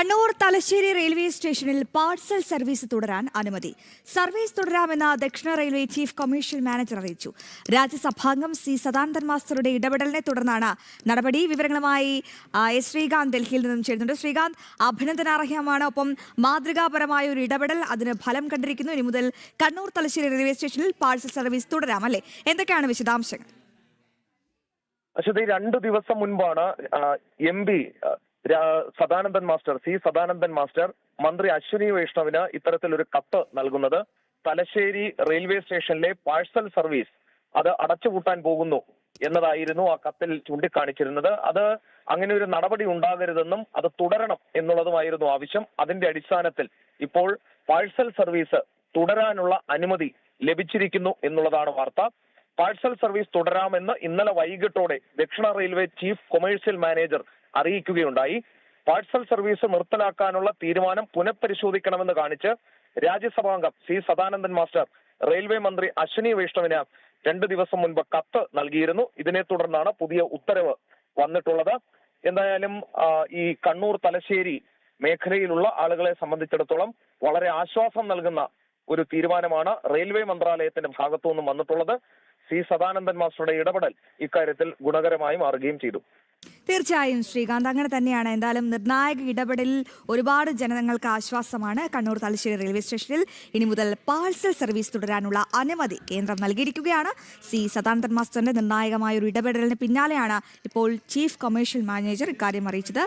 Kannur Thalassery railway സ്റ്റേഷനിൽ parcel service തുടരാൻ അനുമതി. സർവീസ് തുടരാമെന്ന് ദക്ഷിണ റെയിൽവേ ചീഫ് കൊമേഴ്ഷ്യൽ മാനേജർ അറിയിച്ചു. രാജ്യസഭാംഗം സി സദാനന്ദൻ മാസ്റ്ററുടെ ഇടപെടലിനെ തുടർന്നാണ് നടപടി. വിവരങ്ങളുമായി എസ് ശ്രീകാന്ത് ഡൽഹിയിൽ നിന്നും ചേരുന്നുണ്ട്. ശ്രീകാന്ത്, അഭിനന്ദനാർഹമാണ്. ഒപ്പം മാതൃകാപരമായ ഒരു ഇടപെടൽ, അതിന് ഫലം കണ്ടിരിക്കുന്നു. ഇനി മുതൽ കണ്ണൂർ തലശ്ശേരി റെയിൽവേ സ്റ്റേഷനിൽ പാഴ്സൽ സർവീസ് തുടരാം, അല്ലേ? എന്തൊക്കെയാണ് വിശദാംശങ്ങൾ? അശ്വതി, 2 ദിവസം മുൻപാണ് MP സി സദാനന്ദൻ മാസ്റ്റർ മന്ത്രി അശ്വിനി വൈഷ്ണവിന് ഇത്തരത്തിലൊരു കത്ത് നൽകുന്നത്. തലശ്ശേരി റെയിൽവേ സ്റ്റേഷനിലെ പാഴ്സൽ സർവീസ് അത് അടച്ചുപൂട്ടാൻ പോകുന്നു എന്നതായിരുന്നു ആ കത്തിൽ ചൂണ്ടിക്കാണിച്ചിരുന്നത്. അത് അങ്ങനെ ഒരു നടപടി ഉണ്ടാകരുതെന്നും അത് തുടരണം എന്നുള്ളതുമായിരുന്നു ആവശ്യം. അതിന്റെ അടിസ്ഥാനത്തിൽ ഇപ്പോൾ പാഴ്സൽ സർവീസ് തുടരാനുള്ള അനുമതി ലഭിച്ചിരിക്കുന്നു എന്നുള്ളതാണ് വാർത്ത. പാഴ്സൽ സർവീസ് തുടരാമെന്ന് ഇന്നലെ വൈകിട്ടോടെ ദക്ഷിണ റെയിൽവേ ചീഫ് കൊമേഴ്ഷ്യൽ മാനേജർ അറിയിക്കുകയുണ്ടായി. പാഴ്സൽ സർവീസ് നിർത്തലാക്കാനുള്ള തീരുമാനം പുനഃപരിശോധിക്കണമെന്ന് കാണിച്ച് രാജ്യസഭാംഗം സി സദാനന്ദൻ മാസ്റ്റർ റെയിൽവേ മന്ത്രി അശ്വിനി വൈഷ്ണവിന് 2 ദിവസം മുൻപ് കത്ത് നൽകിയിരുന്നു. ഇതിനെ തുടർന്നാണ് പുതിയ ഉത്തരവ് വന്നിട്ടുള്ളത്. എന്തായാലും ഈ കണ്ണൂർ തലശ്ശേരി മേഖലയിലുള്ള ആളുകളെ സംബന്ധിച്ചിടത്തോളം വളരെ ആശ്വാസം നൽകുന്ന ഒരു തീരുമാനമാണ് റെയിൽവേ മന്ത്രാലയത്തിന്റെ ഭാഗത്തു നിന്നും വന്നിട്ടുള്ളത്. സി സദാനന്ദൻ മാസ്റ്ററുടെ ഇടപെടൽ ഇക്കാര്യത്തിൽ ഗുണകരമായി മാറുകയും ചെയ്തു. തീർച്ചയായും ശ്രീകാന്ത്, അങ്ങനെ തന്നെയാണ്. എന്തായാലും നിർണായക ഇടപെടലിൽ ഒരുപാട് ജനങ്ങൾക്ക് ആശ്വാസമാണ്. കണ്ണൂർ തലശ്ശേരി റെയിൽവേ സ്റ്റേഷനിൽ ഇനി മുതൽ പാഴ്സൽ സർവീസ് തുടരാനുള്ള അനുമതി കേന്ദ്രം നൽകിയിരിക്കുകയാണ്. സി സദാനന്ദൻ മാസ്റ്ററിന്റെ നിർണായകമായ ഒരു ഇടപെടലിന് പിന്നാലെയാണ് ഇപ്പോൾ ചീഫ് കൊമേഴ്ഷ്യൽ മാനേജർ ഇക്കാര്യം അറിയിച്ചത്.